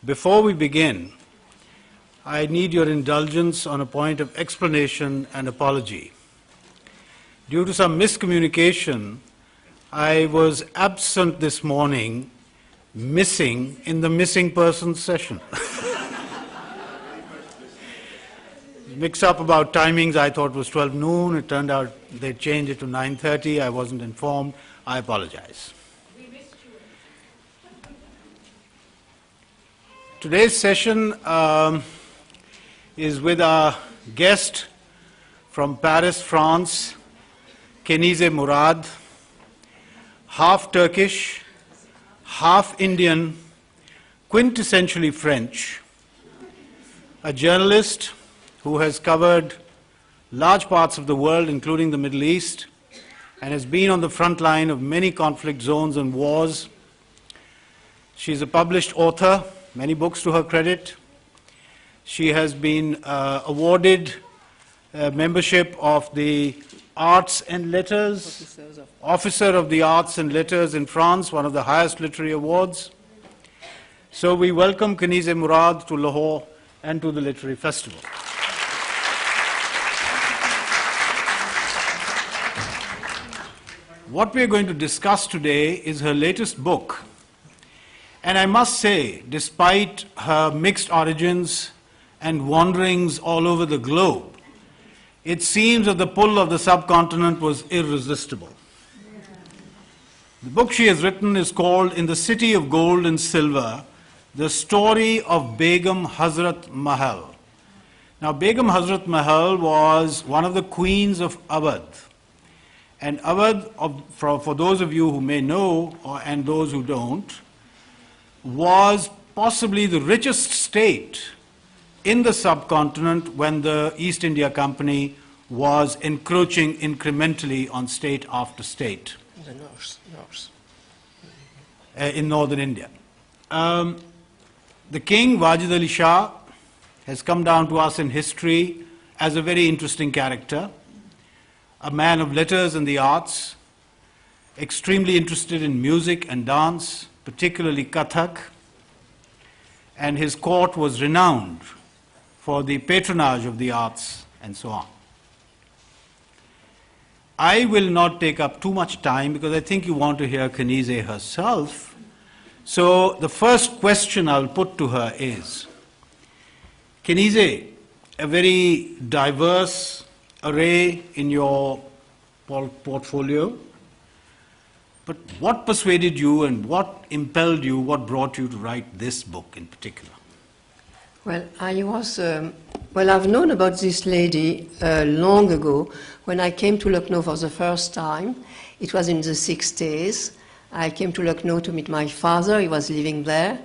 Before we begin, I need your indulgence on a point of explanation and apology. Due to some miscommunication, I was absent this morning, missing in the missing persons session. Mix up about timings. I thought it was 12 noon. It turned out they changed it to 9:30. I wasn't informed. I apologize. We missed you. Today's session is with our guest from Paris, France, Kanize Mourad, half Turkish, half Indian, quintessentially French, a journalist who has covered large parts of the world, including the Middle East, and has been on the front line of many conflict zones and wars. She's a published author, many books to her credit. She has been awarded membership of the Arts and Letters, Officer of the Arts and Letters in France, one of the highest literary awards. So we welcome Kanize Mourad to Lahore and to the Literary Festival. What we are going to discuss today is her latest book. And I must say, despite her mixed origins and wanderings all over the globe, it seems that the pull of the subcontinent was irresistible. The book she has written is called In the City of Gold and Silver, The Story of Begum Hazrat Mahal. Now, Begum Hazrat Mahal was one of the queens of Awadh. And Awadh, for those of you who may know, and those who don't, was possibly the richest state in the subcontinent when the East India Company was encroaching incrementally on state after state. The north. In northern India. The king, Wajid Ali Shah, has come down to us in history as a very interesting character, a man of letters and the arts, extremely interested in music and dance, particularly Kathak, and his court was renowned for the patronage of the arts and so on. I will not take up too much time because I think you want to hear Kanize herself. So the first question I'll put to her is, Kanize, a very diverse array in your portfolio, but what persuaded you and what impelled you, what brought you to write this book in particular? Well, I've known about this lady long ago. When I came to Lucknow for the first time, it was in the 60s. I came to Lucknow to meet my father. He was living there.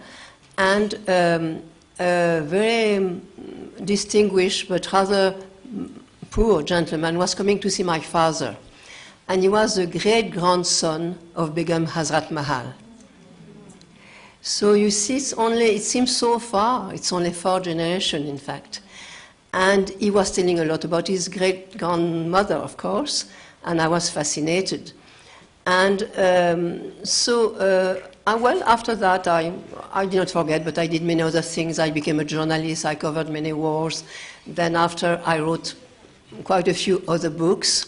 And a very distinguished but rather poor gentleman was coming to see my father. And he was the great-grandson of Begum Hazrat Mahal. So you see, it seems so far. It's only 4 generations, in fact. And he was telling a lot about his great-grandmother, of course, and I was fascinated. And after that, I did not forget, but I did many other things. I became a journalist. I covered many wars. Then after, I wrote quite a few other books.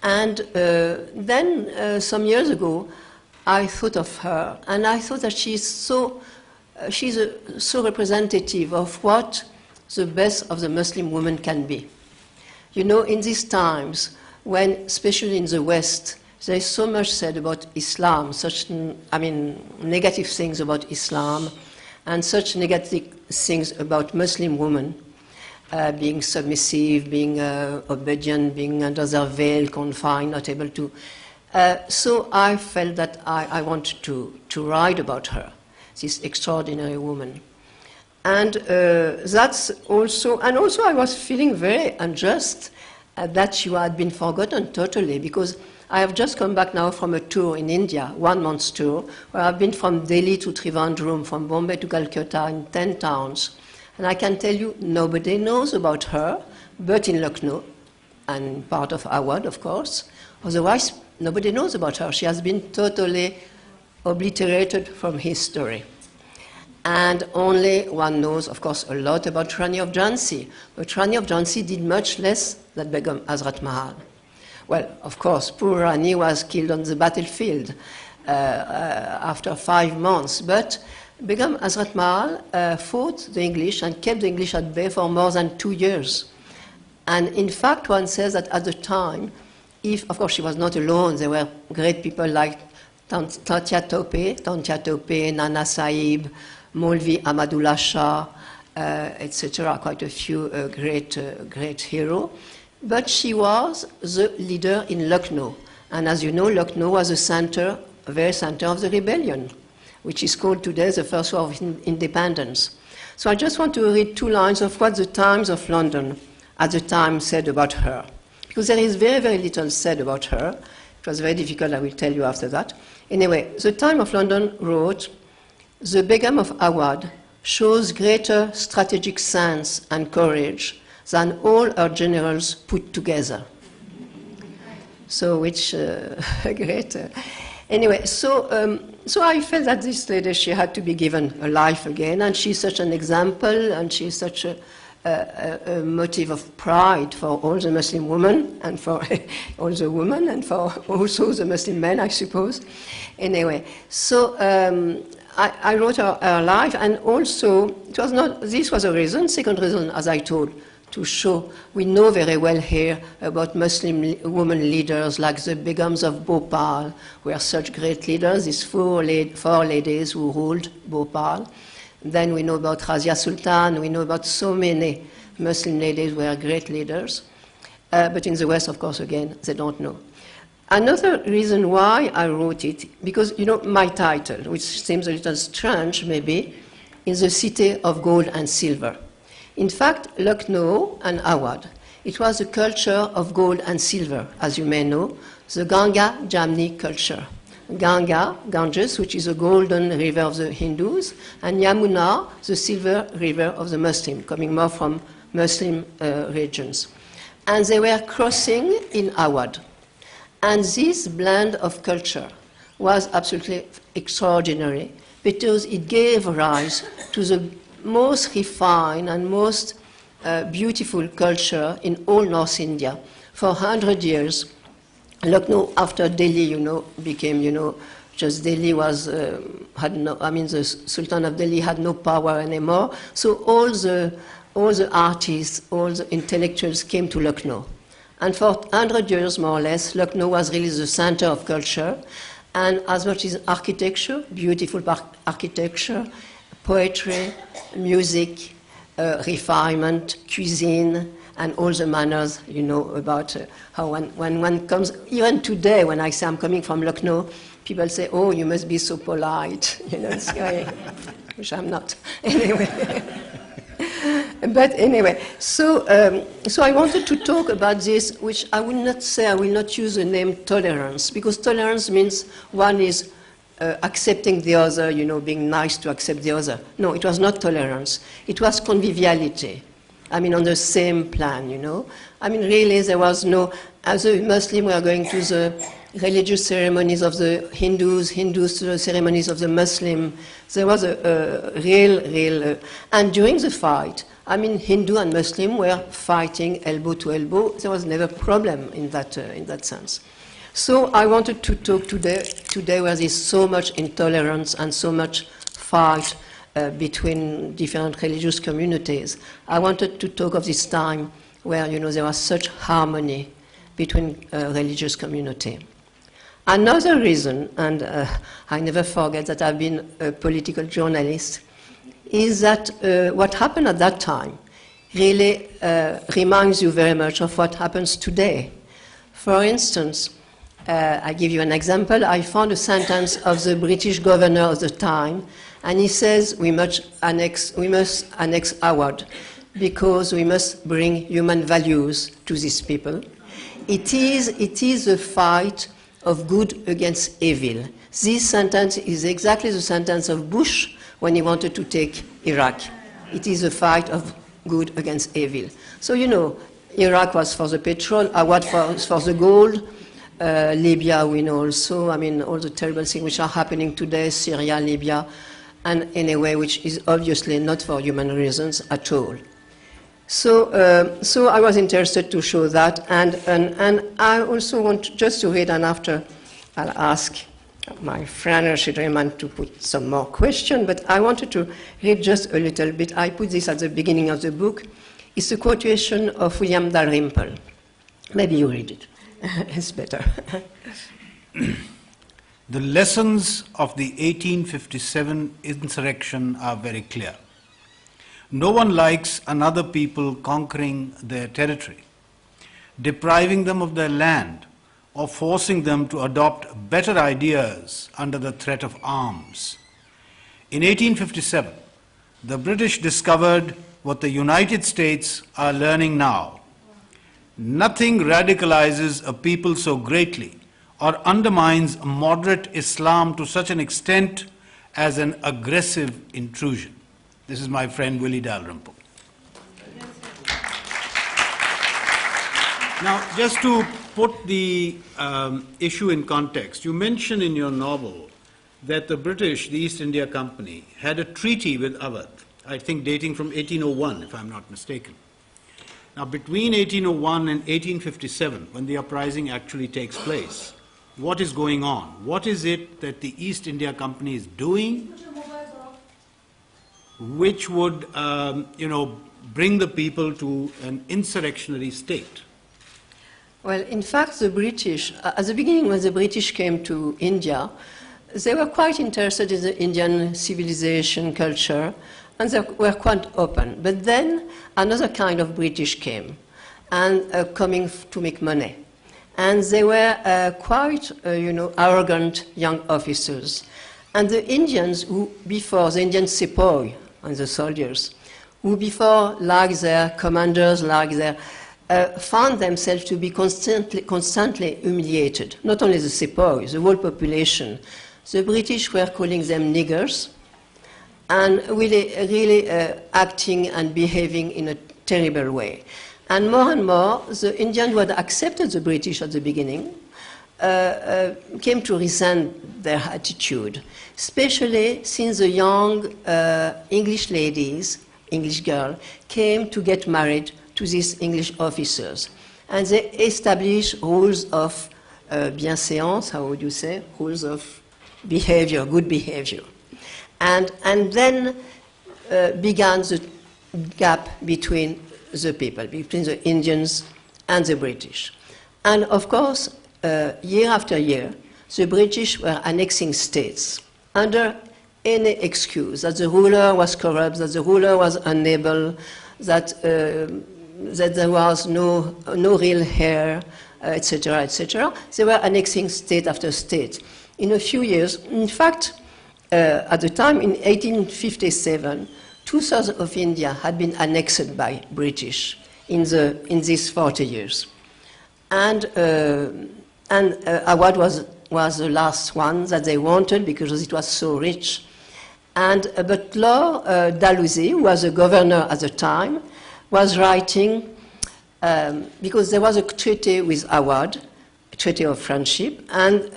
And then some years ago, I thought of her, and I thought that she's so representative of what the best of the Muslim woman can be. You know, in these times, when, especially in the West, there is so much said about Islam, negative things about Islam, and such negative things about Muslim women, being submissive, being obedient, being under their veil, confined, not able to. So I felt that I wanted to write about her, this extraordinary woman. And that's also, and also I was feeling very unjust that she had been forgotten totally, because I have just come back now from a tour in India, 1 month's tour, where I've been from Delhi to Trivandrum, from Bombay to Calcutta, in 10 towns. And I can tell you, nobody knows about her, but in Lucknow, and part of Awadh, of course. Otherwise, nobody knows about her. She has been totally obliterated from history. And only one knows, of course, a lot about Rani of Jhansi. But Rani of Jhansi did much less than Begum Hazrat Mahal. Well, of course, poor Rani was killed on the battlefield after 5 months. But Begum Hazrat Mahal fought the English and kept the English at bay for more than 2 years. And in fact, one says that at the time, of course, she was not alone. There were great people like Tantia Tope, Nana Sahib, Maulvi Ahmadullah Shah, etc., quite a few great heroes. But she was the leader in Lucknow. And as you know, Lucknow was the very center of the rebellion, which is called today the First War of Independence. So I just want to read 2 lines of what the Times of London at the time said about her. Because there is very, very little said about her. It was very difficult, I will tell you after that. Anyway, the Times of London wrote, "The Begum of Awad shows greater strategic sense and courage than all her generals put together." So, which great. Anyway, so I felt that this lady, she had to be given a life again, and she's such an example, and she's such a motive of pride for all the Muslim women, and for all the women, and for also the Muslim men, I suppose. Anyway, so I wrote her life, and also it was not. This was a reason. Second reason, as I told, to show we know very well here about Muslim women leaders like the Begums of Bhopal, who are such great leaders. These four ladies who ruled Bhopal. Then we know about Razia Sultan. We know about so many Muslim ladies who were great leaders. But in the West, of course, again, they don't know. Another reason why I wrote it, because, you know, my title, which seems a little strange, maybe, is the City of Gold and Silver. In fact, Lucknow and Awad, it was a culture of gold and silver, as you may know, the Ganga-Jamni culture. Ganges, which is a golden river of the Hindus, and Yamuna, the silver river of the Muslims, coming more from Muslim regions. And they were crossing in Awad. And this blend of culture was absolutely extraordinary because it gave rise to the most refined and most beautiful culture in all North India. For 100 years, Lucknow, after Delhi, you know, became, you know, just Delhi was, the Sultan of Delhi had no power anymore. So all the artists, all the intellectuals came to Lucknow. And for 100 years, more or less, Lucknow was really the center of culture. And as much as architecture, beautiful architecture, poetry, music, refinement, cuisine, and all the manners, you know, about how when one comes, even today, when I say I'm coming from Lucknow, people say, oh, you must be so polite, you know, which I'm not. Anyway. But anyway, so I wanted to talk about this, which I will not use the name tolerance, because tolerance means one is accepting the other, you know, being nice to accept the other. No, it was not tolerance. It was conviviality. I mean, on the same plan, you know. I mean, really, there was no, as a Muslim, we are going to the religious ceremonies of the Hindus to the ceremonies of the Muslim. There was a real, and during the fight, I mean, Hindu and Muslim were fighting elbow to elbow. There was never a problem in that sense. So I wanted to talk today where there's so much intolerance and so much fight between different religious communities. I wanted to talk of this time where, you know, there was such harmony between religious community. Another reason, and I never forget that I've been a political journalist, is that what happened at that time really reminds you very much of what happens today. For instance, I give you an example. I found a sentence of the British governor of the time, and he says we must annex Awad because we must bring human values to these people. It is a fight of good against evil. This sentence is exactly the sentence of Bush when he wanted to take Iraq. It is a fight of good against evil. So, you know, Iraq was for the petrol, Awad was for the gold, Libya we know also, I mean, all the terrible things which are happening today, Syria, Libya. and in a way which is obviously not for human reasons at all. So I was interested to show that, and I also want just to read, and after I'll ask my friend Rashid to put some more questions, but I wanted to read just a little bit. I put this at the beginning of the book. It's a quotation of William Dalrymple. Maybe you read it. It's better. The lessons of the 1857 insurrection are very clear. No one likes another people conquering their territory, depriving them of their land, or forcing them to adopt better ideas under the threat of arms. In 1857, the British discovered what the United States are learning now. Nothing radicalizes a people so greatly or undermines moderate Islam to such an extent as an aggressive intrusion. This is my friend Willie Dalrymple. Now, just to put the issue in context, you mention in your novel that the British, the East India Company, had a treaty with Awadh, I think dating from 1801, if I'm not mistaken. Now, between 1801 and 1857, when the uprising actually takes place, what is going on? What is it that the East India Company is doing which would, bring the people to an insurrectionary state? Well, in fact, the British, at the beginning when the British came to India, they were quite interested in the Indian civilization, culture, and they were quite open. But then another kind of British came, and coming to make money. And they were quite, arrogant young officers. And the Indians who before, the Indian sepoy and the soldiers, who before, like their commanders, like their, found themselves to be constantly humiliated. Not only the sepoy, the whole population. The British were calling them niggers, and really acting and behaving in a terrible way. And more, the Indians who had accepted the British at the beginning came to resent their attitude, especially since the young English ladies, English girls, came to get married to these English officers. And they established rules of bienséance, how would you say, rules of behavior, good behavior. And then began the gap between the people, between the Indians and the British. And of course, year after year, the British were annexing states under any excuse, that the ruler was corrupt, that the ruler was unable, that there was no real heir, etc., etc. They were annexing state after state. In a few years, in fact, at the time in 1857, 2/3 of India had been annexed by British in these 40 years. And Awadh was the last one that they wanted because it was so rich. But Lord Dalhousie, who was the governor at the time, was writing, because there was a treaty with Awadh, a treaty of friendship, and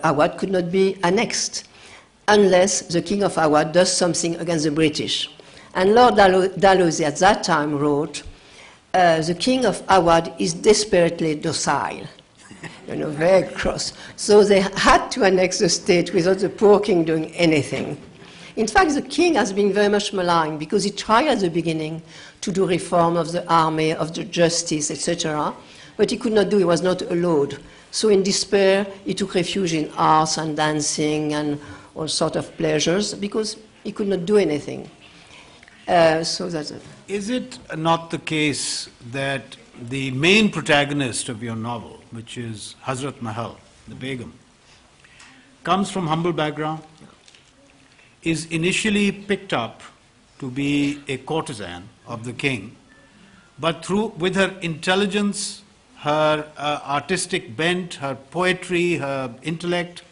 Awadh could not be annexed unless the king of Awadh does something against the British. And Lord Dalhousie at that time wrote, the king of Awadh is desperately docile, very cross. So they had to annex the state without the poor king doing anything. In fact, the king has been very much maligned because he tried at the beginning to do reform of the army, of the justice, etc., but he could not do, he was not allowed. So in despair, he took refuge in arts and dancing and all sorts of pleasures because he could not do anything. So that's it. Is it not the case that the main protagonist of your novel, which is Hazrat Mahal, the Begum, comes from humble background, is initially picked up to be a courtesan of the king, but with her intelligence, her artistic bent, her poetry, her intellect,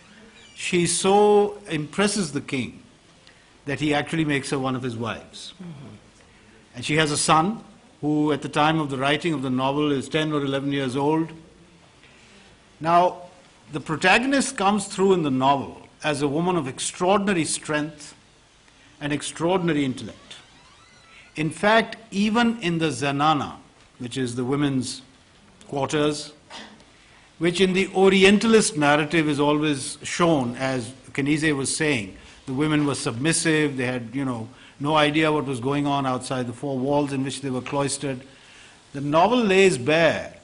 she so impresses the king that he actually makes her one of his wives. Mm-hmm. And she has a son who at the time of the writing of the novel is 10 or 11 years old. Now, the protagonist comes through in the novel as a woman of extraordinary strength, and extraordinary intellect. In fact, even in the zanana, which is the women's quarters, which in the Orientalist narrative is always shown, as Kanize was saying, the women were submissive, they had, no idea what was going on outside the four walls in which they were cloistered. The novel lays bare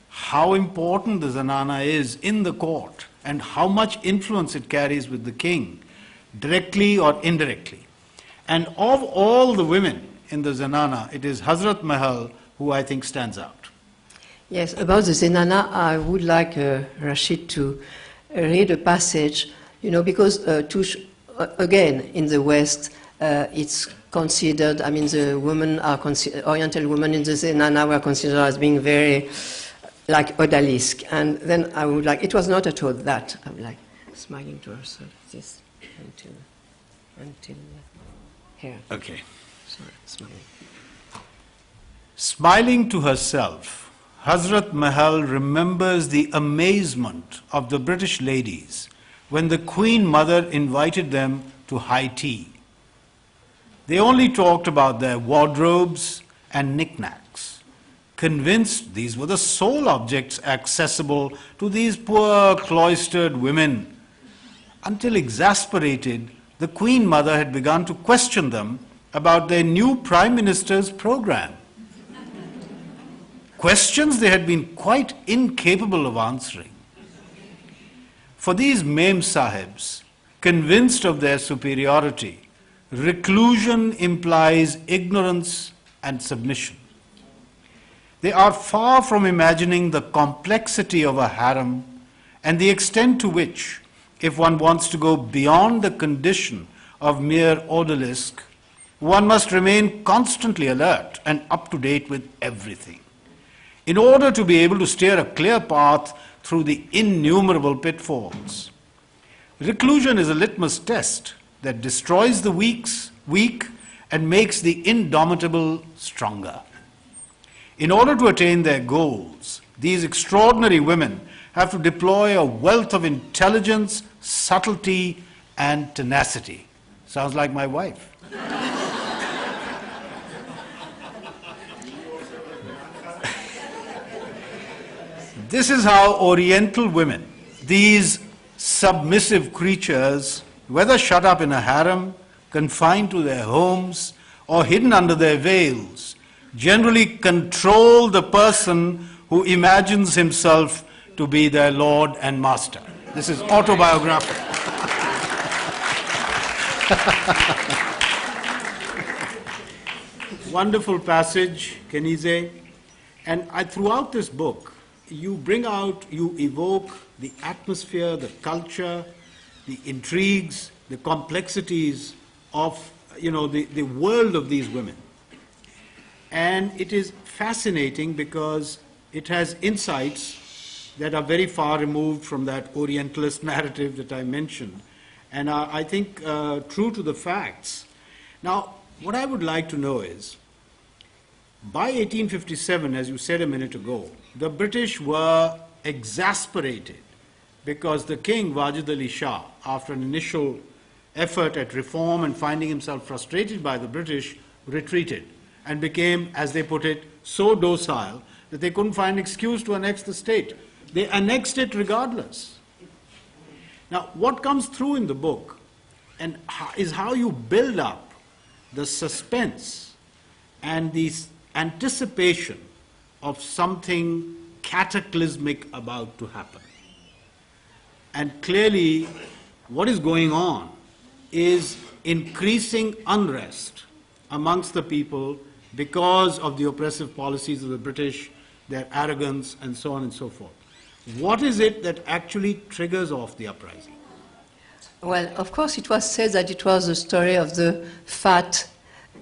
how important the zanana is in the court and how much influence it carries with the king, directly or indirectly. And of all the women in the zanana, it is Hazrat Mahal who I think stands out. Yes, about the zanana, I would like Rashid to read a passage, because again, in the West, it's considered, the women are Oriental women in the zanana were considered as being very like odalisque. And then I would like, it was not at all that. I would like smiling to herself, this until here. Okay. Sorry, smiling. Smiling to herself, Hazrat Mahal remembers the amazement of the British ladies when the Queen Mother invited them to high tea. They only talked about their wardrobes and knickknacks, convinced these were the sole objects accessible to these poor cloistered women, until exasperated, the Queen Mother had begun to question them about their new Prime Minister's program. Questions they had been quite incapable of answering. For these Mem Sahibs, convinced of their superiority, reclusion implies ignorance and submission. They are far from imagining the complexity of a harem and the extent to which, if one wants to go beyond the condition of mere odalisque, one must remain constantly alert and up to date with everything, in order to be able to steer a clear path through the innumerable pitfalls. Reclusion is a litmus test that destroys the weak and makes the indomitable stronger. In order to attain their goals, these extraordinary women have to deploy a wealth of intelligence, subtlety, and tenacity. Sounds like my wife. This is how Oriental women, these submissive creatures, whether shut up in a harem, confined to their homes, or hidden under their veils, generally control the person who imagines himself to be their lord and master. This is autobiographical. Wonderful passage, Kanize. And throughout this book, you evoke the atmosphere, the culture, the intrigues, the complexities of, the world of these women. And it is fascinating because it has insights that are very far removed from that Orientalist narrative that I mentioned, and are, I think, true to the facts. Now, what I would like to know is, by 1857, as you said a minute ago, the British were exasperated because the king, Wajid Ali Shah, after an initial effort at reform and finding himself frustrated by the British, retreated and became, as they put it, so docile that they couldn't find an excuse to annex the state. They annexed it regardless. Now, what comes through in the book is how you build up the suspense and the anticipation of something cataclysmic about to happen. And clearly, what is going on is increasing unrest amongst the people because of the oppressive policies of the British, their arrogance, and so on and so forth. What is it that actually triggers off the uprising? Well, of course, it was said that it was the story of the fat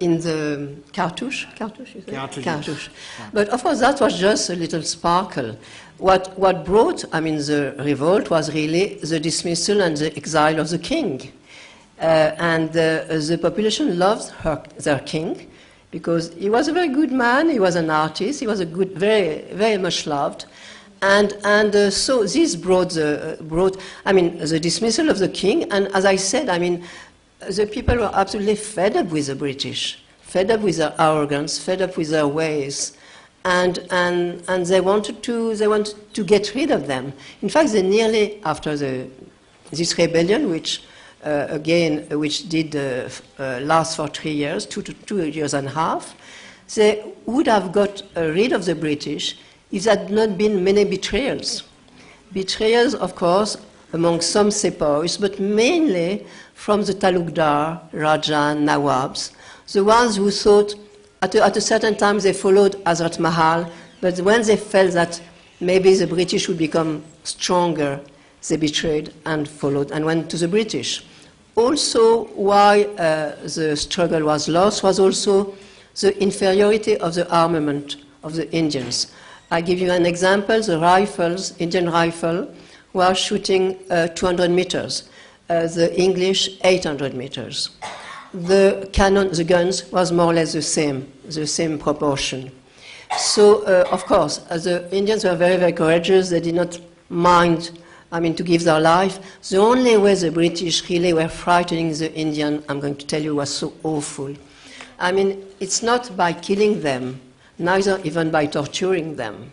in the cartouche. Cartouche. But of course, that was just a little sparkle. What brought, the revolt was really the dismissal and the exile of the king. And the population loved their king because he was a very good man, he was an artist, he was a good, very, very much loved. And so this brought the dismissal of the king, and as I said, the people were absolutely fed up with the British, fed up with their arrogance, fed up with their ways, and they wanted to get rid of them. In fact, they nearly, after this rebellion, which did last for 3 years, 2 years and a half, they would have got rid of the British if there had not been many betrayals. Betrayals, of course, among some sepoys, but mainly from the Talukdar, Raja, Nawabs, the ones who thought at a certain time they followed Hazrat Mahal, but when they felt that maybe the British would become stronger, they betrayed and followed and went to the British. Also, why the struggle was lost was also the inferiority of the armament of the Indians. I give you an example. The rifles, Indian rifle, were shooting 200 meters. The English, 800 meters. The cannon, the guns, was more or less the same proportion. So, of course, the Indians were very, very courageous. They did not mind, to give their life. The only way the British really were frightening the Indian, I'm going to tell you, was so awful. It's not by killing them, neither even by torturing them.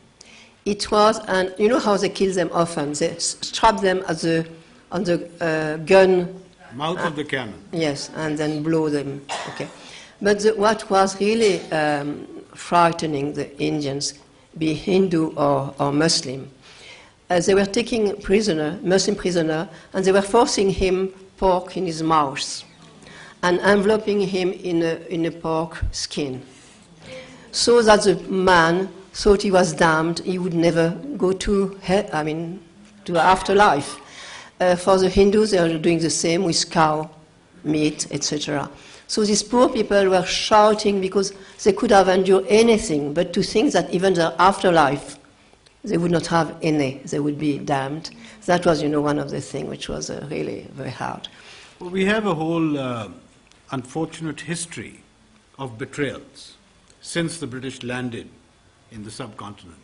It was, and you know how they kill them often? They strap them on the gun. Mouth of the cannon. Yes, and then blow them. Okay. But what was really frightening the Indians, be Hindu or Muslim, they were taking Muslim prisoner, and they were forcing him pork in his mouth and enveloping him in a pork skin, so that the man thought he was damned, he would never go to afterlife. For the Hindus, they are doing the same with cow meat, etc. So these poor people were shouting because they could have endured anything, but to think that even their afterlife, they would not have any, they would be damned. That was, one of the things which was really very hard. Well, we have a whole unfortunate history of betrayals since the British landed in the subcontinent.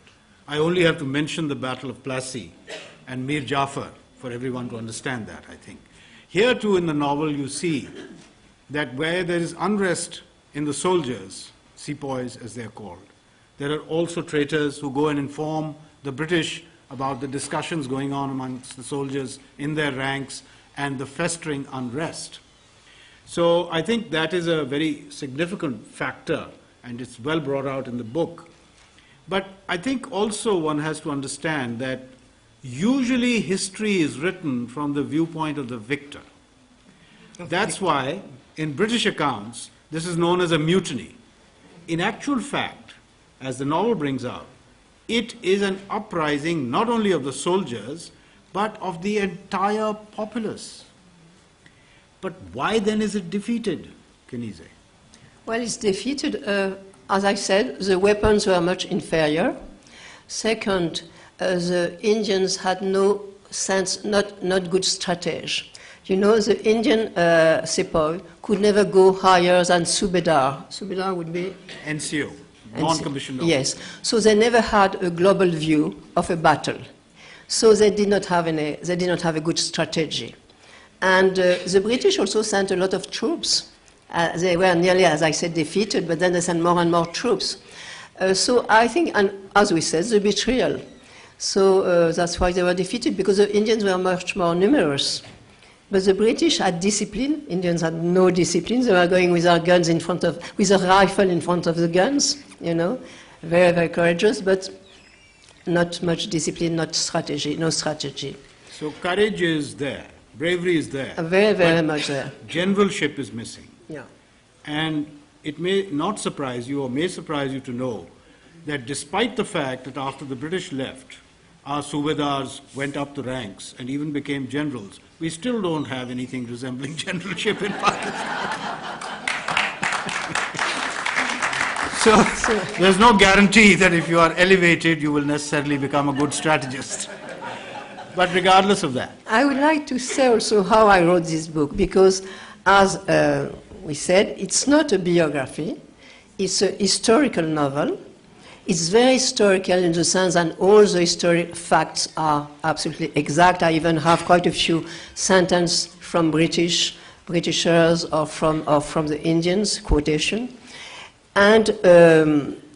I only have to mention the Battle of Plassey and Mir Jafar for everyone to understand that, I think. Here too in the novel you see that where there is unrest in the soldiers, sepoys as they are called, there are also traitors who go and inform the British about the discussions going on amongst the soldiers in their ranks and the festering unrest. So I think that is a very significant factor, and it's well brought out in the book. But I think also one has to understand that usually history is written from the viewpoint of the victor. That's why in British accounts this is known as a mutiny. In actual fact, as the novel brings out, it is an uprising not only of the soldiers but of the entire populace. But why then is it defeated, Kanize? Well, it's defeated, as I said, the weapons were much inferior. Second, the Indians had no sense, not good strategy. The Indian sepoy could never go higher than Subedar. Subedar would be? NCO, non-commissioned officer. Yes. So they never had a global view of a battle. So they did not have a good strategy. And the British also sent a lot of troops. They were nearly, as I said, defeated, but then they sent more and more troops. So I think, and as we said, the betrayal. So that's why they were defeated, because the Indians were much more numerous. But the British had discipline. Indians had no discipline. They were going with their guns with a rifle in front of the guns, very, very courageous, but not much discipline, no strategy. So courage is there, bravery is there. Very, very much there. Generalship is missing. Yeah. And it may not surprise you, or may surprise you to know, that despite the fact that after the British left, our Subedars went up the ranks and even became generals, we still don't have anything resembling generalship in Pakistan. So there's no guarantee that if you are elevated, you will necessarily become a good strategist. But regardless of that. I would like to say also how I wrote this book, because as we said, it's not a biography, it's a historical novel. It's very historical in the sense that all the historic facts are absolutely exact. I even have quite a few sentences from British Britishers or from the Indians, quotation. And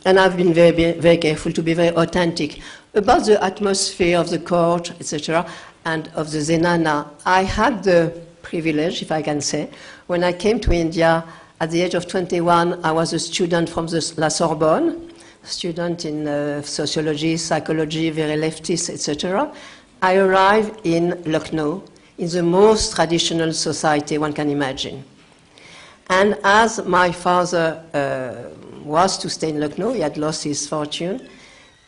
I've been very, very careful to be very authentic. About the atmosphere of the court, etc., and of the Zenana, I had the privilege, if I can say, when I came to India at the age of 21, I was a student from La Sorbonne, student in sociology, psychology, very leftist, etc. I arrived in Lucknow, in the most traditional society one can imagine. And as my father was to stay in Lucknow, he had lost his fortune,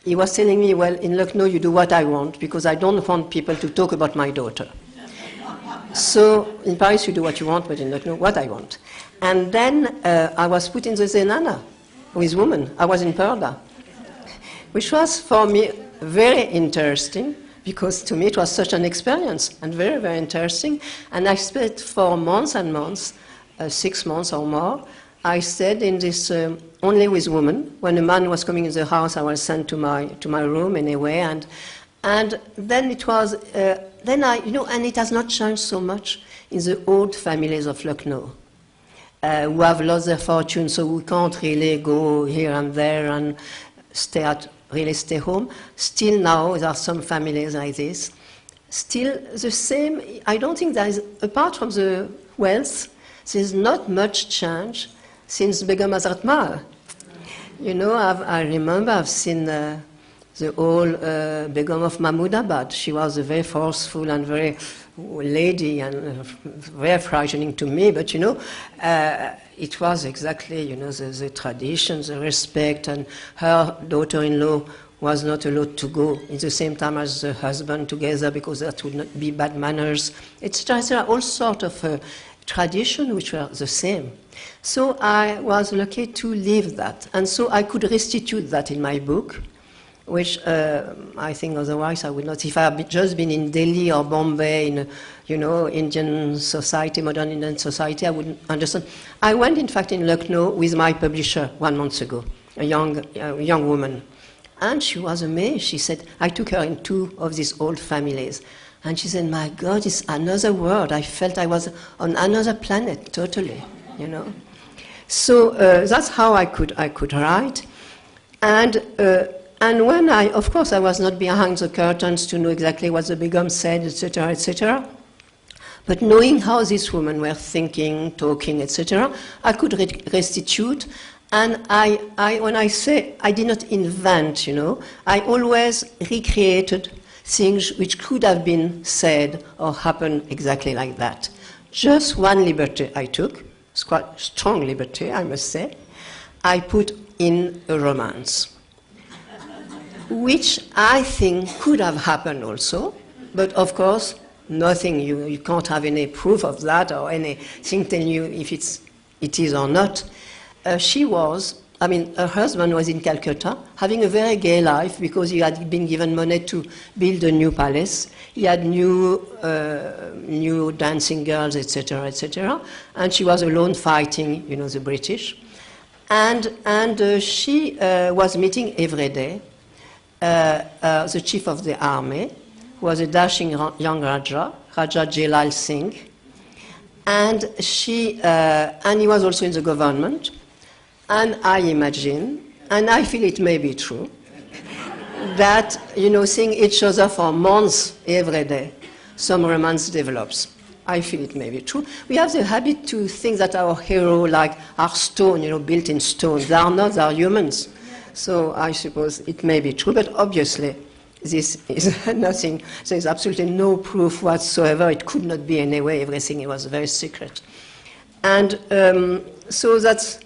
he was telling me, well, in Lucknow you do what I want, because I don't want people to talk about my daughter. So in Paris you do what you want, but in Lucknow, what I want. And then I was put in the Zenana with women. I was in Perda, which was for me very interesting, because to me it was such an experience, and very, very interesting. And I spent for months and months, 6 months or more, I stayed in this only with women. When a man was coming in the house, I was sent to my room anyway, and then it was and it has not changed so much in the old families of Lucknow, who have lost their fortune, so we can't really go here and there and really stay home. Still now, there are some families like this. Still the same. I don't think there is, apart from the wealth, there's not much change since Begum Hazrat Mahal. I remember I've seen the old Begum of Mahmudabad. She was a very forceful and very lady, and very frightening to me, but it was exactly, the traditions, the respect, and her daughter-in-law was not allowed to go in the same time as the husband together, because that would not be bad manners, etc. All sorts of traditions which were the same. So I was lucky to live that, and so I could restitute that in my book, which I think otherwise I would not. If I had just been in Delhi or Bombay, in Indian society, modern Indian society, I wouldn't understand. I went, in fact, in Lucknow with my publisher 1 month ago, a young woman, and she was amazed. She said, I took her in 2 of these old families, and she said, my God, it's another world. I felt I was on another planet, totally, So that's how I could write, and when of course, I was not behind the curtains to know exactly what the Begum said, etc., etc. But knowing how these women were thinking, talking, etc., I could restitute. And when I say I did not invent, I always recreated things which could have been said or happened exactly like that. Just one liberty I took, it's quite strong liberty, I must say. I put in a romance, which I think could have happened also, but of course, nothing, you can't have any proof of that or anything telling you if it is or not. Her husband was in Calcutta, having a very gay life because he had been given money to build a new palace. He had new dancing girls, etc., etc., and she was alone fighting, the British. And she was meeting every day the chief of the army, who was a dashing young Raja Jelal Singh, and he was also in the government. And I imagine, and I feel it may be true, that, seeing each other for months every day, some romance develops. I feel it may be true. We have the habit to think that our hero, are stone, built in stone. They are not, they are humans. So I suppose it may be true, but obviously this is nothing. There is absolutely no proof whatsoever. It could not be anyway. Everything was very secret. And so that's,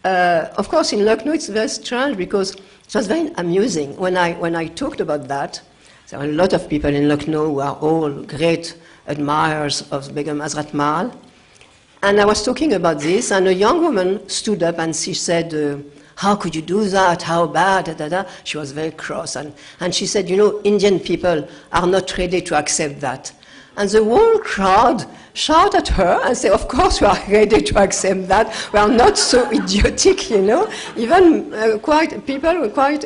of course, in Lucknow it's very strange because it was very amusing. When I talked about that, there were a lot of people in Lucknow who are all great admirers of Begum Hazrat Mahal. And I was talking about this, and a young woman stood up and she said, how could you do that? How bad? Da, da, da. She was very cross. And she said, Indian people are not ready to accept that. And the whole crowd shouted at her and said, of course we are ready to accept that. We are not so idiotic, Even people, quite,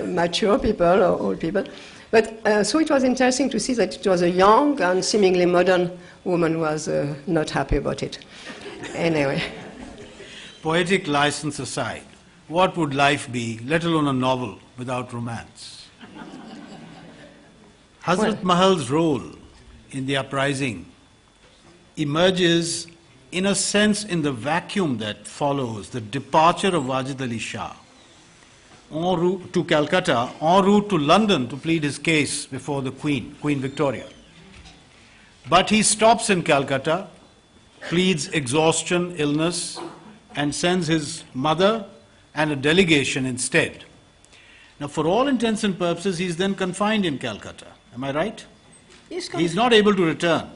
mature people or old people But so it was interesting to see that it was a young and seemingly modern woman who was not happy about it. Anyway. Poetic license aside, what would life be, let alone a novel, without romance? Hazrat Mahal's role in the uprising emerges, in a sense, in the vacuum that follows the departure of Wajid Ali Shah en route to Calcutta, en route to London to plead his case before the Queen Victoria. But he stops in Calcutta, pleads exhaustion, illness, and sends his mother and a delegation instead. Now, for all intents and purposes, he's then confined in Calcutta. Am I right? He's not able to return.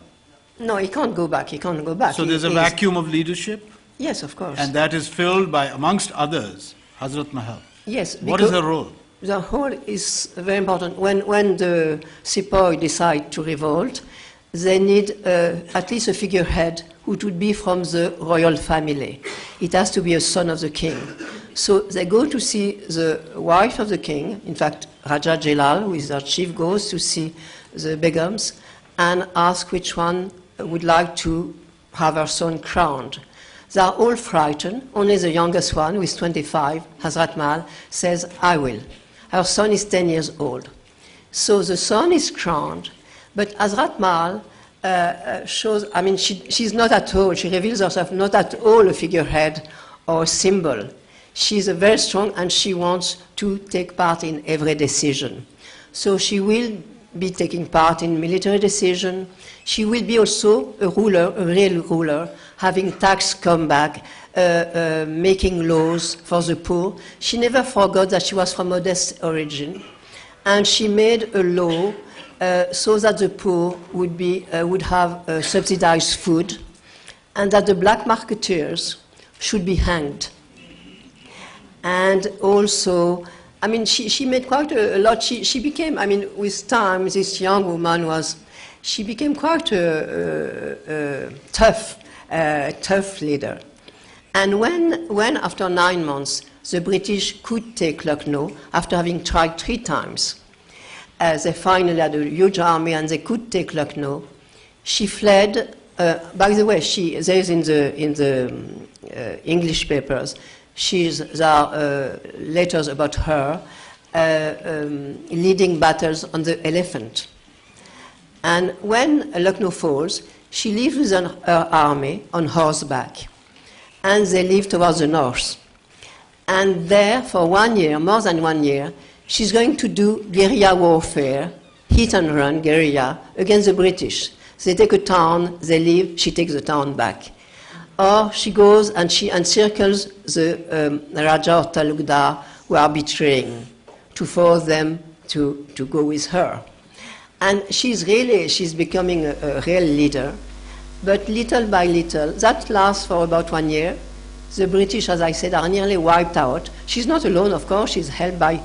No, he can't go back. He can't go back. So there's a vacuum of leadership? Yes, of course. And that is filled by, amongst others, Hazrat Mahal. Yes. What is her role? The role is very important. When the Sepoy decide to revolt, they need at least a figurehead who would be from the royal family. It has to be a son of the king. So they go to see the wife of the king. In fact, Raja Jalal, who is their chief, goes to see the Begums and ask which one would like to have her son crowned. They are all frightened. Only the youngest one, who is 25, Hazrat Mahal, says, I will. Her son is 10 years old. So the son is crowned, but Hazrat Mahal shows, I mean, she's not at all, she reveals herself not at all a figurehead or a symbol. She's very strong and she wants to take part in every decision. So she will be taking part in military decision. She will be also a ruler, a real ruler, having tax come back, making laws for the poor. She never forgot that she was from modest origin, and she made a law so that the poor would have subsidized food, and that the black marketeers should be hanged. And also, I mean, she made quite a lot. She became, I mean, with time, this young woman she became quite a tough leader. And when after 9 months, the British could take Lucknow, after having tried 3 times, they finally had a huge army and they could take Lucknow, she fled. By the way, there is in the English papers, there are letters about her leading battles on the elephant. And when Lucknow falls, she leaves with her army on horseback, and they leave towards the north. And there, for 1 year, more than 1 year, she's going to do guerrilla warfare, hit and run guerrilla, against the British. They take a town, they leave, she takes the town back. Or she goes and she encircles the Raja or Talukdar who are betraying, to force them to go with her. And she's becoming a real leader. But little by little, that lasts for about 1 year. The British, as I said, are nearly wiped out. She's not alone, of course. She's helped by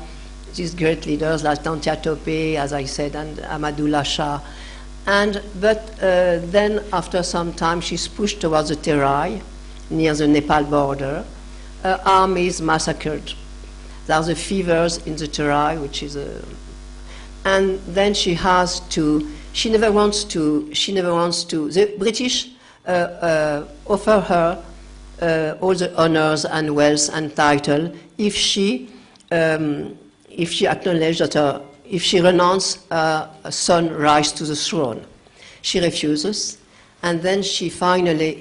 these great leaders like Tantia Tope, as I said, and Ahmadullah Shah. But then, after some time, she's pushed towards the Terai, near the Nepal border. Her army is massacred. There are the fevers in the Terai, which is a... And then she never wants to, the British offer her all the honors and wealth and title if she acknowledges that if she renounces her son rise to the throne. She refuses, and then she finally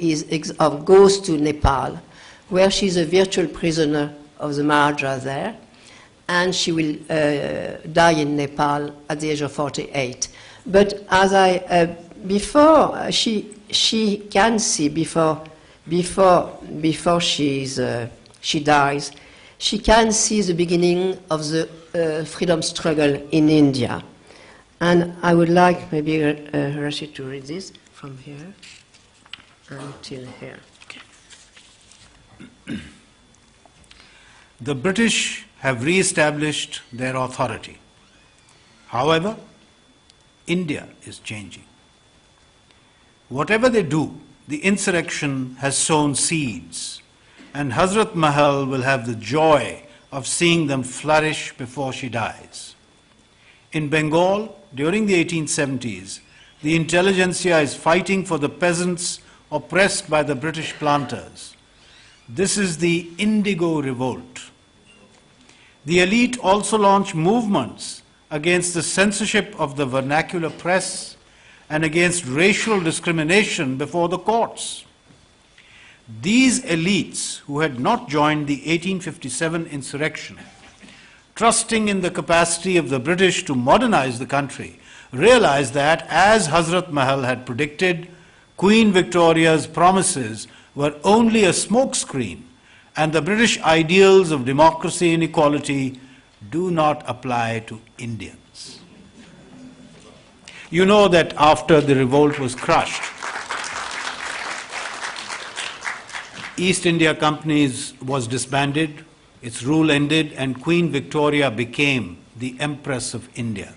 goes to Nepal, where she's a virtual prisoner of the Maharaja there, and she will die in Nepal at the age of 48. But as before she can see before she dies, she can see the beginning of the freedom struggle in India. And I would like maybe Rashid to read this from here until here. Okay. The British have re-established their authority. However, India is changing. Whatever they do, the insurrection has sown seeds, and Hazrat Mahal will have the joy of seeing them flourish before she dies. In Bengal, during the 1870s, the intelligentsia is fighting for the peasants oppressed by the British planters. This is the Indigo Revolt. The elite also launched movements against the censorship of the vernacular press and against racial discrimination before the courts. These elites, who had not joined the 1857 insurrection, trusting in the capacity of the British to modernize the country, realized that, as Hazrat Mahal had predicted, Queen Victoria's promises were only a smokescreen, and the British ideals of democracy and equality do not apply to Indians. You know that after the revolt was crushed, East India Company was disbanded, its rule ended, and Queen Victoria became the Empress of India.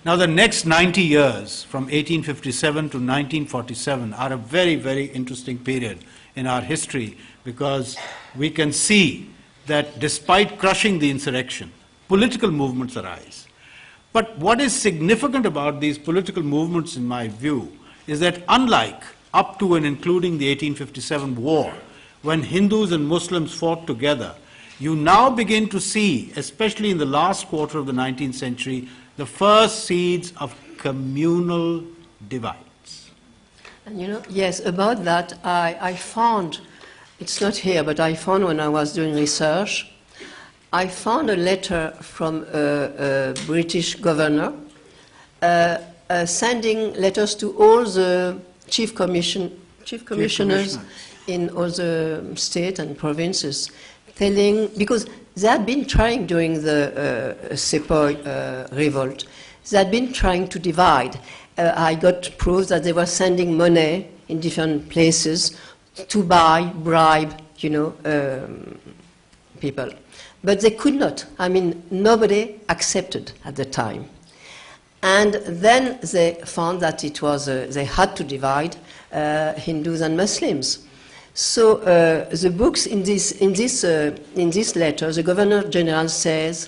Now, the next 90 years, from 1857 to 1947, are a very, very interesting period in our history, because we can see that despite crushing the insurrection, political movements arise. But what is significant about these political movements, in my view, is that unlike up to and including the 1857 war, when Hindus and Muslims fought together, you now begin to see, especially in the last quarter of the 19th century, the first seeds of communal divides. And you know, yes, about that, I found, it's not here, but I found when I was doing research, I found a letter from a British governor sending letters to all the chief commissioners in all the states and provinces, telling, because they had been trying during the Sepoy revolt, they had been trying to divide. I got proof that they were sending money in different places to bribe, people. But they could not. I mean, nobody accepted at the time. And then they found that it was, they had to divide Hindus and Muslims. So the books in this letter, the Governor General says,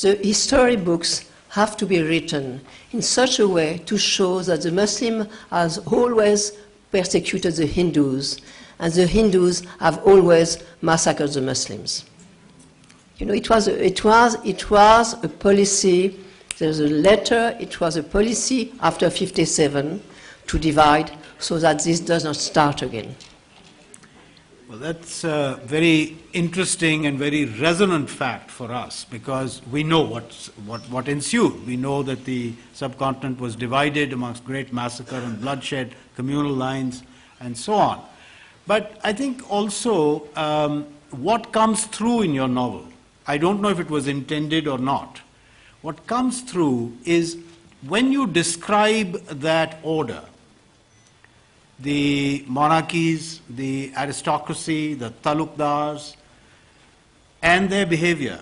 the history books have to be written in such a way to show that the Muslim has always persecuted the Hindus, and the Hindus have always massacred the Muslims. You know, it was a policy. There's a letter. It was a policy after '57 to divide, so that this does not start again. Well, that's a very interesting and very resonant fact for us, because we know what ensued. We know that the subcontinent was divided amongst great massacre and bloodshed, communal lines, and so on. But I think also what comes through in your novel, I don't know if it was intended or not, what comes through is when you describe that order, the monarchies, the aristocracy, the talukdars, and their behavior.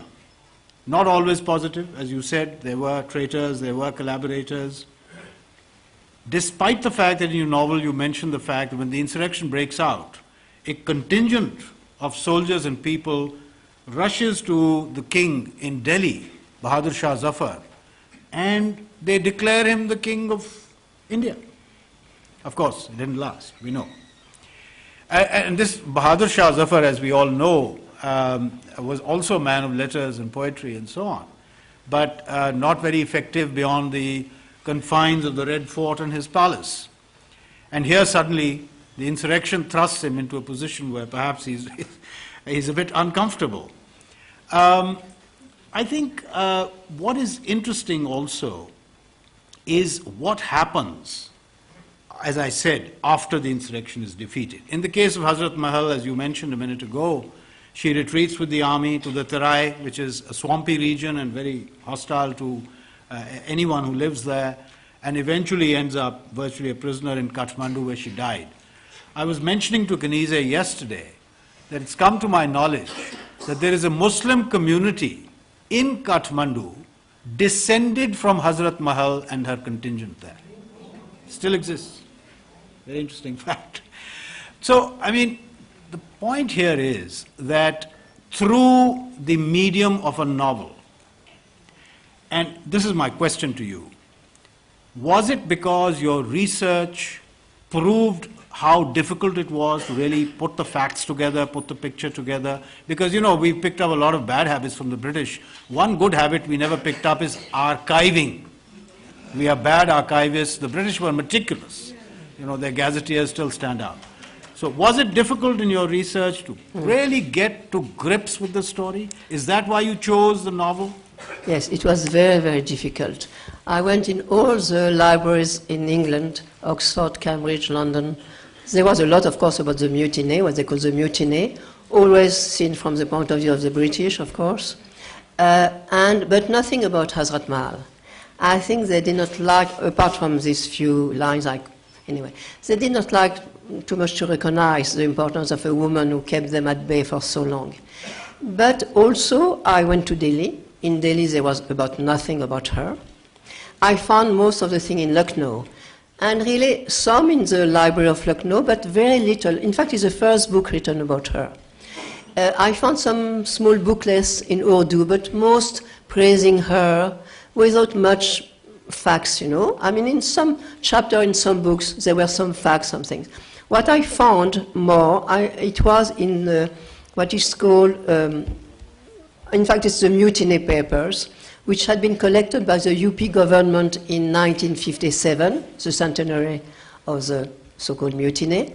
Not always positive, as you said, there were traitors, there were collaborators. Despite the fact that in your novel you mention the fact that when the insurrection breaks out, a contingent of soldiers and people rushes to the king in Delhi, Bahadur Shah Zafar, and they declare him the king of India. Of course, it didn't last, we know. And this Bahadur Shah Zafar, as we all know, was also a man of letters and poetry and so on, but not very effective beyond the confines of the Red Fort and his palace. And here suddenly the insurrection thrusts him into a position where perhaps he's a bit uncomfortable. I think what is interesting also is what happens, as I said, after the insurrection is defeated. In the case of Hazrat Mahal, as you mentioned a minute ago, she retreats with the army to the Terai, which is a swampy region and very hostile to anyone who lives there, and eventually ends up virtually a prisoner in Kathmandu, where she died. I was mentioning to Kanize yesterday that it's come to my knowledge that there is a Muslim community in Kathmandu descended from Hazrat Mahal and her contingent there. Still exists. Very interesting fact. So, I mean, the point here is that through the medium of a novel, And this is my question to you. Was it because your research proved how difficult it was to really put the facts together, put the picture together? Because, you know, we picked up a lot of bad habits from the British. One good habit we never picked up is archiving. We are bad archivists. The British were meticulous. You know, their gazetteers still stand out. So was it difficult in your research to really get to grips with the story? Is that why you chose the novel? Yes, it was very, very difficult. I went in all the libraries in England, Oxford, Cambridge, London. There was a lot, of course, about the mutiny, what they call the mutiny, always seen from the point of view of the British, of course, but nothing about Hazrat Mahal. I think they did not like, apart from these few lines, anyway, they did not like too much to recognize the importance of a woman who kept them at bay for so long. But also, I went to Delhi. In Delhi, there was about nothing about her. I found most of the thing in Lucknow, and really some in the library of Lucknow, but very little. In fact, it's the first book written about her. I found some small booklets in Urdu, but most praising her without much facts, you know. I mean, in some chapter, in some books, there were some facts, some things. What I found more, it was in what is called, in fact, it's the mutiny papers, which had been collected by the UP government in 1957, the centenary of the so-called mutiny.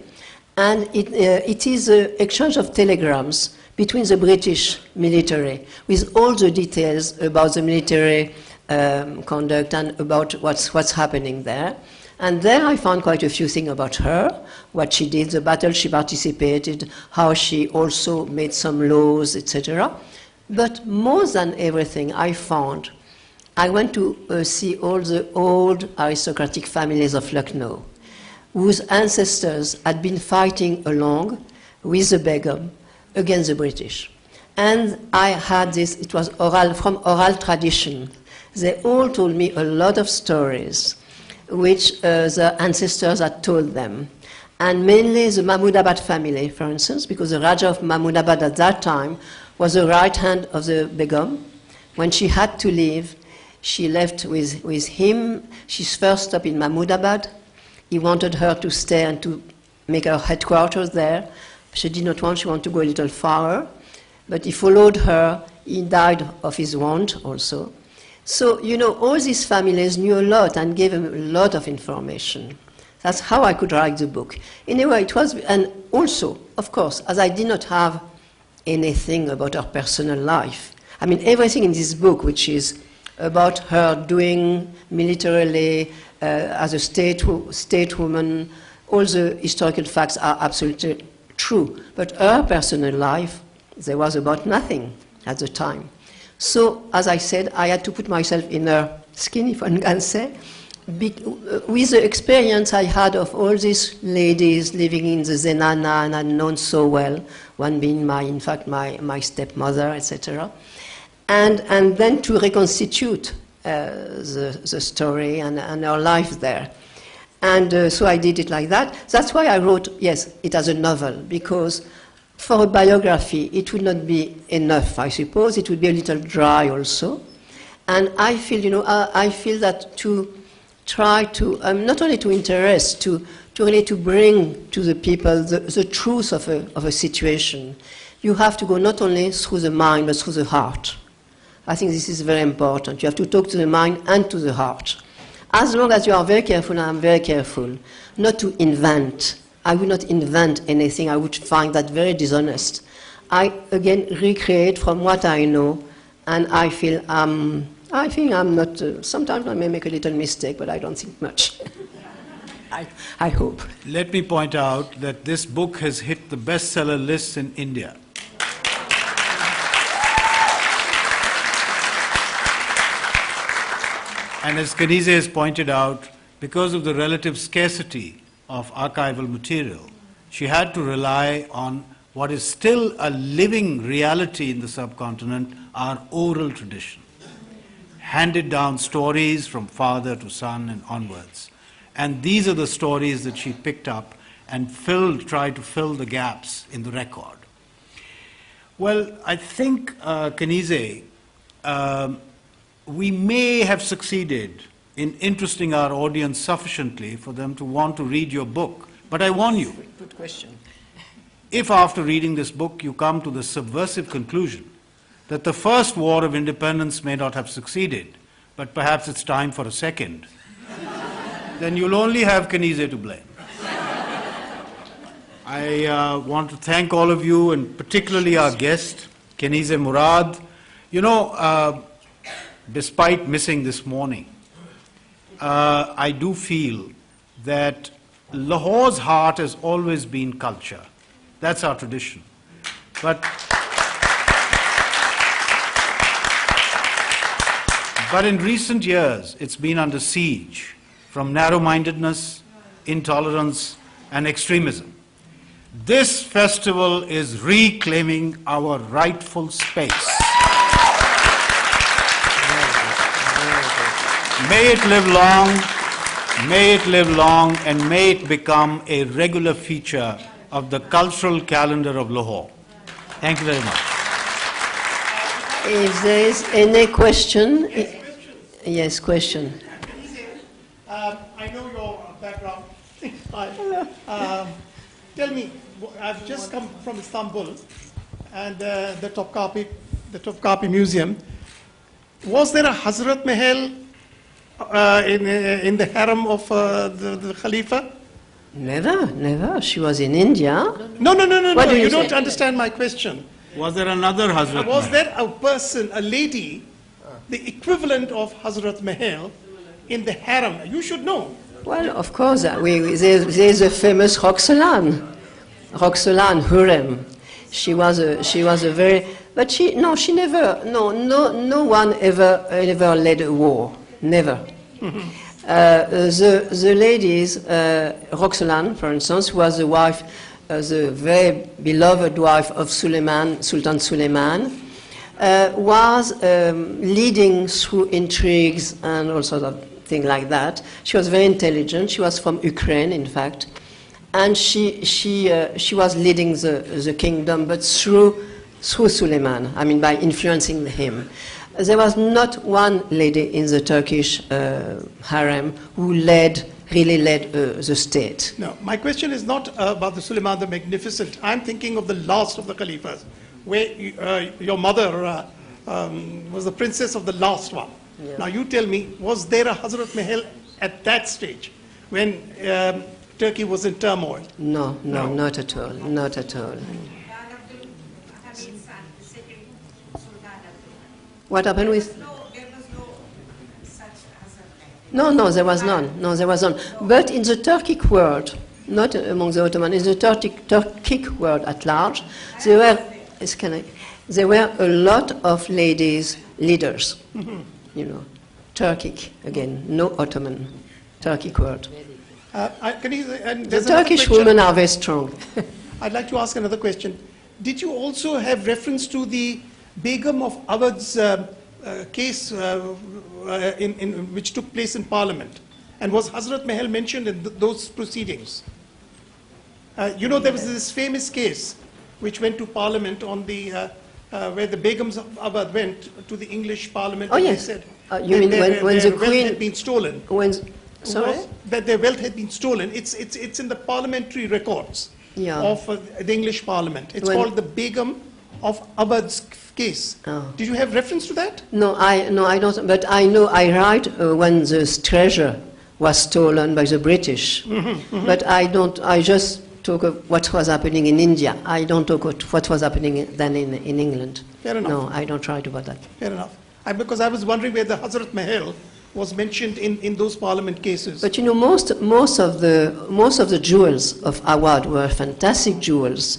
And it is an exchange of telegrams between the British military with all the details about the military conduct and about what's happening there. And there I found quite a few things about her, what she did, the battle she participated, how she also made some laws, etc. But more than everything I found, I went to see all the old aristocratic families of Lucknow, whose ancestors had been fighting along with the Begum against the British. And I had this, it was from oral tradition. They all told me a lot of stories which the ancestors had told them. And mainly the Mahmudabad family, for instance, because the Raja of Mahmudabad at that time was the right hand of the Begum. When she had to leave, she left with him. She's first stop in Mahmudabad. He wanted her to stay and to make her headquarters there. She did not want, she wanted to go a little farther. But he followed her. He died of his wound also. So, you know, all these families knew a lot and gave him a lot of information. That's how I could write the book. Anyway, it was, and also, of course, as I did not have anything about her personal life, I mean, everything in this book, which is about her doing militarily as a state woman, all the historical facts are absolutely true. But her personal life, there was about nothing at the time. So, as I said, I had to put myself in her skin, if one can say, with the experience I had of all these ladies living in the Zenana and I'd known so well, one being in fact, my stepmother, etc. And then to reconstitute the story and her life there. And so I did it like that. That's why I wrote, yes, it as a novel, because for a biography, it would not be enough, I suppose. It would be a little dry also. And I feel, you know, I feel that to try to, not only to interest, to really to bring to the people the truth of a situation, you have to go not only through the mind, but through the heart. I think this is very important. You have to talk to the mind and to the heart. As long as you are very careful, and I'm very careful, not to invent. I would not invent anything. I would find that very dishonest. I, again, recreate from what I know, and I think I'm not, sometimes I may make a little mistake, but I don't think much. I hope. Let me point out that this book has hit the bestseller lists in India. And as Kanize has pointed out, because of the relative scarcity of archival material, she had to rely on what is still a living reality in the subcontinent, our oral tradition. Handed down stories from father to son and onwards. And these are the stories that she picked up and tried to fill the gaps in the record. Well, I think, Kanize, we may have succeeded in interesting our audience sufficiently for them to want to read your book. But I warn you, Good question. if after reading this book you come to the subversive conclusion that the first war of independence may not have succeeded, but perhaps it's time for a second, then you'll only have Kanize to blame. I want to thank all of you, and particularly our guest, Kanize Mourad. You know, despite missing this morning, I do feel that Lahore's heart has always been culture. That's our tradition. But in recent years, it's been under siege from narrow-mindedness, intolerance, and extremism. This festival is reclaiming our rightful space. May it live long, and may it become a regular feature of the cultural calendar of Lahore. Thank you very much. If there is any question, yes, question. I know your background. Tell me, I've just come from Istanbul and the Topkapi Museum. Was there a Hazrat Mahal in the harem of the Khalifa? Never. She was in India. No. What do You you don't say? understand my question. Was there another Hazrat Was Mahal? there a person, a lady, the equivalent of Hazrat Mahal in the harem? You should know. Well, of course, there's a famous Roxolane Hurrem. She was a very, but no one ever led a war, never. The ladies, Roxolane, for instance, was the wife, the very beloved wife of Sultan Suleiman, was leading through intrigues and all sorts of things like that. She was very intelligent. She was from Ukraine, in fact, and she was leading the kingdom, but through Suleiman. I mean, by influencing him. There was not one lady in the Turkish harem who really led the state. No, my question is not about the Suleiman the Magnificent. I'm thinking of the last of the Khalifas, where your mother was the princess of the last one. Yeah. Now you tell me, was there a Hazrat Mahal at that stage when Turkey was in turmoil? No, not at all, not at all. What happened with? There was no such Hazrat Mahal. No, there was none. No, there was none. But in the Turkic world, not among the Ottomans, in the Turkic world at large, there were a lot of ladies leaders. You know, Turkic again, no Ottoman, Turkic world. The Turkish women are very strong. I'd like to ask another question. Did you also have reference to the Begum of Awadh's case which took place in Parliament? And was Hazrat Mahal mentioned in those proceedings? You know, there was this famous case which went to Parliament on the where the Begums of Awadh went to the English Parliament. Oh, and yes. They said You mean when the wealth Queen had been stolen? Sorry? That their wealth had been stolen. It's in the parliamentary records of the English Parliament. It's called the Begum of Awadh's case. Oh. Did you have reference to that? No, I don't. But I know I write when the treasure was stolen by the British. But I don't. I just talk of what was happening in India. I don't talk of what was happening then in England. Fair enough. No, I don't write about that. Fair enough. Because I was wondering whether Hazrat Mahal was mentioned in those parliament cases. But you know, most of the jewels of Awadh were fantastic jewels.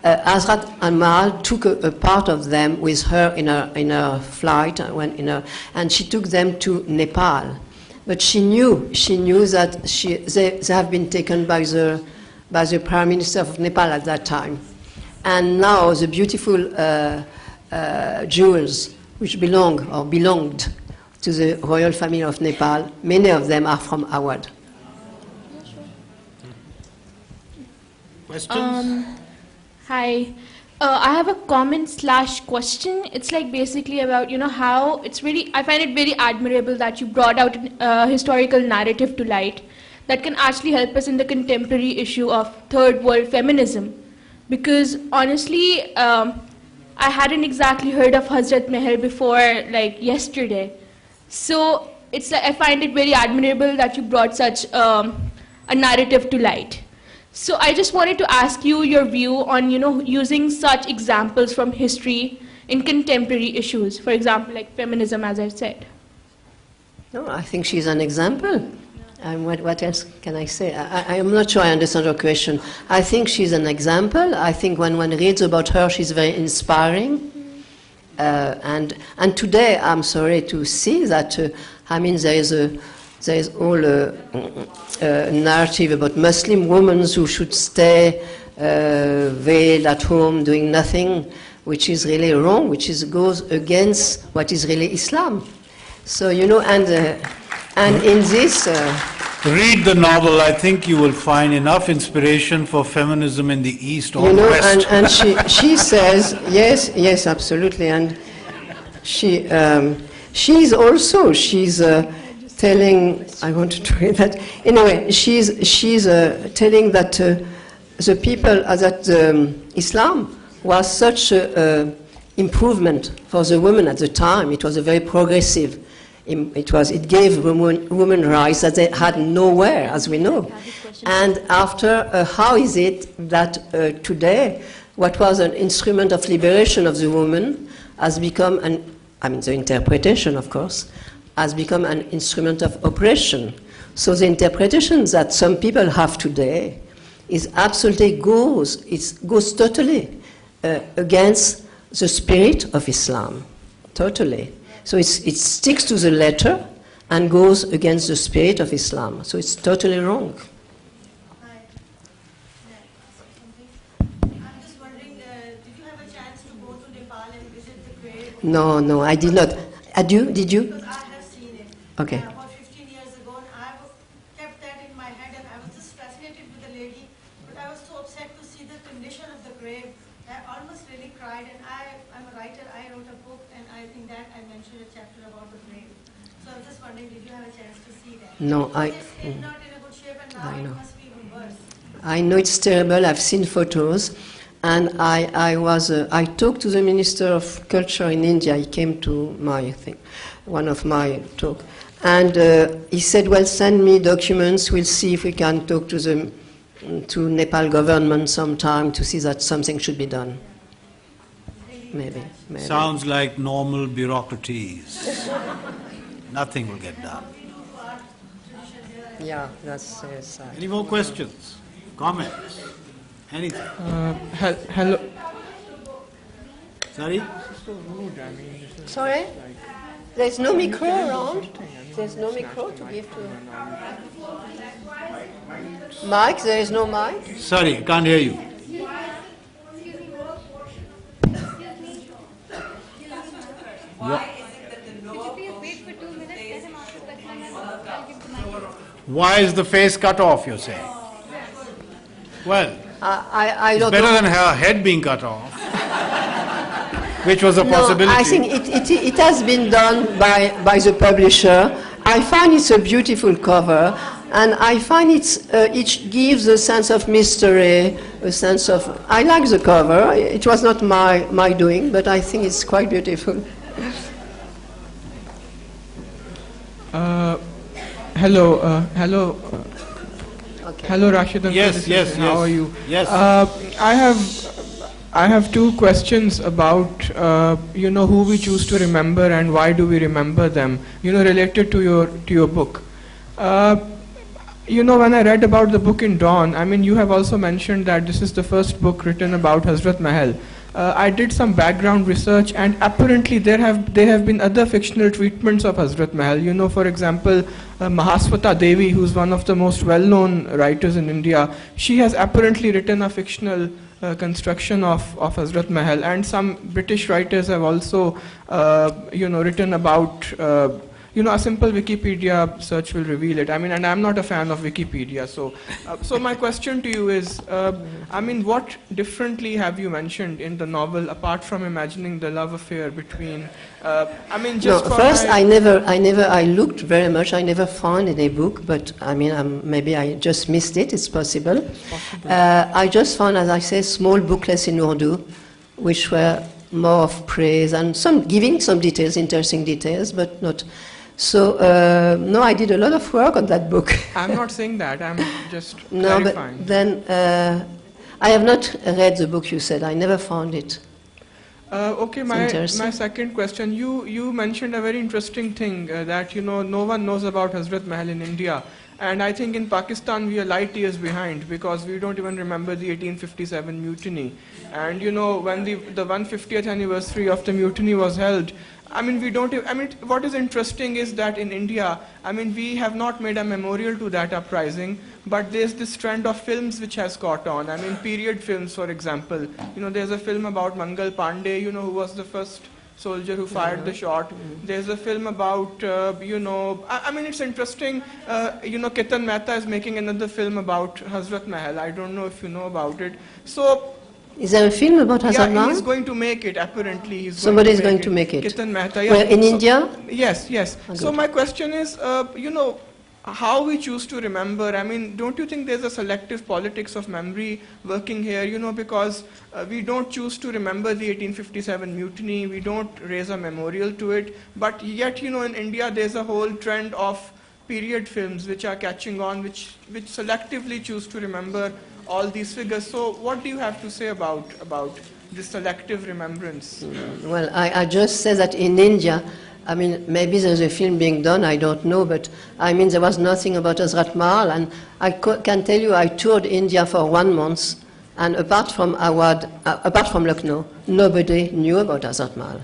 Hazrat Mahal took a part of them with her in her flight, and she took them to Nepal. But she knew that they have been taken by the Prime Minister of Nepal at that time. And now the beautiful jewels which belonged to the royal family of Nepal, many of them are from Awadh. Questions? Hi. I have a comment slash question. It's like basically about, how it's really, I find it very admirable that you brought out a historical narrative to light that can actually help us in the contemporary issue of third world feminism. Because honestly, I hadn't exactly heard of Hazrat Mahal before like yesterday. So it's like, I find it very admirable that you brought such a narrative to light. So I just wanted to ask you your view on, using such examples from history in contemporary issues, for example, like feminism, as I said. No, I think she's an example. What else can I say? I am not sure I understand your question. I think she's an example. I think when one reads about her, she's very inspiring. And today, I'm sorry to see that, there is all a narrative about Muslim women who should stay veiled at home doing nothing, which is really wrong, goes against what is really Islam. So, and in this... Read the novel. I think you will find enough inspiration for feminism in the East or West. And she says, yes, absolutely. And she's telling, I wanted to read that. Anyway, she's telling that the people, that Islam was such an improvement for the women at the time. It was a very progressive. It gave women rights that they had nowhere, as we know. And after, how is it that today, what was an instrument of liberation of the woman has become the interpretation, of course, has become an instrument of oppression. So the interpretation that some people have today is absolutely goes totally against the spirit of Islam, totally. So it sticks to the letter and goes against the spirit of Islam. So it's totally wrong. I'm just wondering, did you have a chance to go to Nepal and visit the grave? No, I did not. Did you? Because I have seen it. Okay. About 15 years ago, and I kept that in my head, and I was just fascinated with the lady, but I was so upset to see the condition of the grave. I almost really cried, and I'm a writer. I wrote a book, and in that I mentioned a chapter about the grave. So I was just wondering, did you have a chance to see that? No, It's not in a good shape, and now I know. it must be even worse. I know it's terrible. I've seen photos, and I talked to the Minister of Culture in India. He came to one of my talk, and he said, "Well, send me documents. We'll see if we can talk to Nepal government sometime to see that something should be done." Maybe. Sounds like normal bureaucraties. Nothing will get done. Yeah, that's sad. Any more questions? Comments? Anything? Hello. Sorry? Sorry? There's no micro around? There's no micro to give to... Mike? There is no mic? Sorry, can't hear you. Why is the face cut off, you're saying? Well, I it's don't better know. than her head being cut off, which was a possibility. No, I think it has been done by the publisher. I find it's a beautiful cover, and I find it gives a sense of mystery, a sense of... I like the cover. It was not my doing, but I think it's quite beautiful. Hello. Okay. Hello, Rashid. Yes. How are you? Yes. I have two questions about who we choose to remember and why do we remember them. Related to your book. When I read about the book in Dawn, you have also mentioned that this is the first book written about Hazrat Mahal. I did some background research, and apparently there have been other fictional treatments of Hazrat Mahal. For example, Mahaswata Devi, who's one of the most well-known writers in India, she has apparently written a fictional construction of Hazrat Mahal, and some British writers have also, written about a simple Wikipedia search will reveal it. I mean, and I'm not a fan of Wikipedia. So my question to you is, I mean, what differently have you mentioned in the novel apart from imagining the love affair between? I mean, just no, first, I looked very much. I never found any book, but I mean, maybe I just missed it. It's possible. I just found, as I say, small booklets in Urdu, which were more of praise and giving some details, interesting details, but not. So, no, I did a lot of work on that book. I'm not saying that, I'm just no, clarifying. But then I have not read the book you said. I never found it. Okay, my second question. You mentioned a very interesting thing that, no one knows about Hazrat Mahal in India. And I think in Pakistan we are light years behind because we don't even remember the 1857 mutiny. And when the 150th anniversary of the mutiny was held, I mean, what is interesting is that in India, I mean, we have not made a memorial to that uprising, but there's this trend of films which has caught on. I mean, period films, for example. There's a film about Mangal Pandey, who was the first soldier who fired the shot. There's a film about, I mean, it's interesting, Ketan Mehta is making another film about Hazrat Mahal. I don't know if you know about it. So, is there a film about Hazrat Mahal? Yeah, he's going to make it, apparently. Somebody is going to make it. Ketan Mehta, yeah. Where, in India? Yes, yes. So my question is, how we choose to remember. I mean, don't you think there's a selective politics of memory working here, because we don't choose to remember the 1857 mutiny, we don't raise a memorial to it, but yet, in India there's a whole trend of period films which are catching on, which selectively choose to remember all these figures. So what do you have to say about this selective remembrance? Well, I just said that in India, I mean, maybe there's a film being done, I don't know, but I mean, there was nothing about Hazrat Mahal, and I can tell you I toured India for 1 month, and apart from Lucknow, nobody knew about Hazrat Mahal.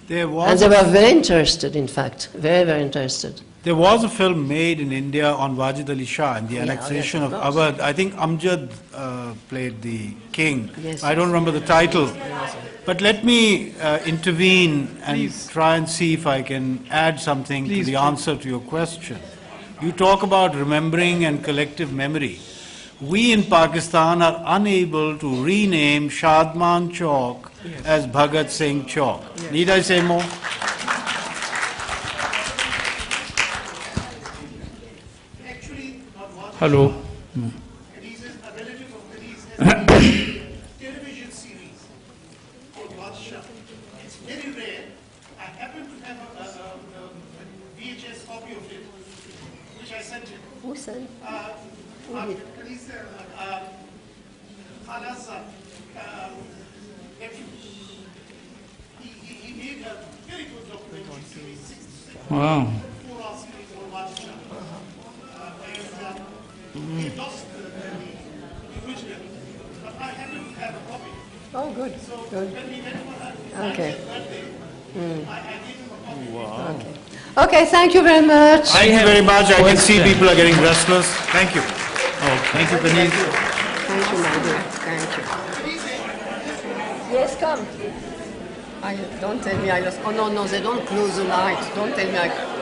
And they were very interested, in fact, very, very interested. There was a film made in India on Wajid Ali Shah and the annexation of Awadh. I think Amjad played the king. Yes, I don't remember the title. But let me intervene and try and see if I can add something to the answer to your question. You talk about remembering and collective memory. We in Pakistan are unable to rename Shadman Chowk as Bhagat Singh Chowk. Yes. Need I say more? Hello. Kanize, a relative of Kanize, has a television series called Badshah. It's very rare. I happen to have a VHS copy of it, which I sent him. Who sent? Kanize, Khala's nephew. He made a very good documentary series. Wow. He lost the original, but I happen to have a copy. Oh, good. So good. when we went for her Okay. birthday, I gave him a copy. Wow. Okay, thank you very much. Thank you very much. I can see people are getting restless. Thank you. Thank you, Kanize. Thank you, my dear. Thank you. Yes, come. Don't tell me I lost. Oh, no, they don't close the light. Don't tell me I...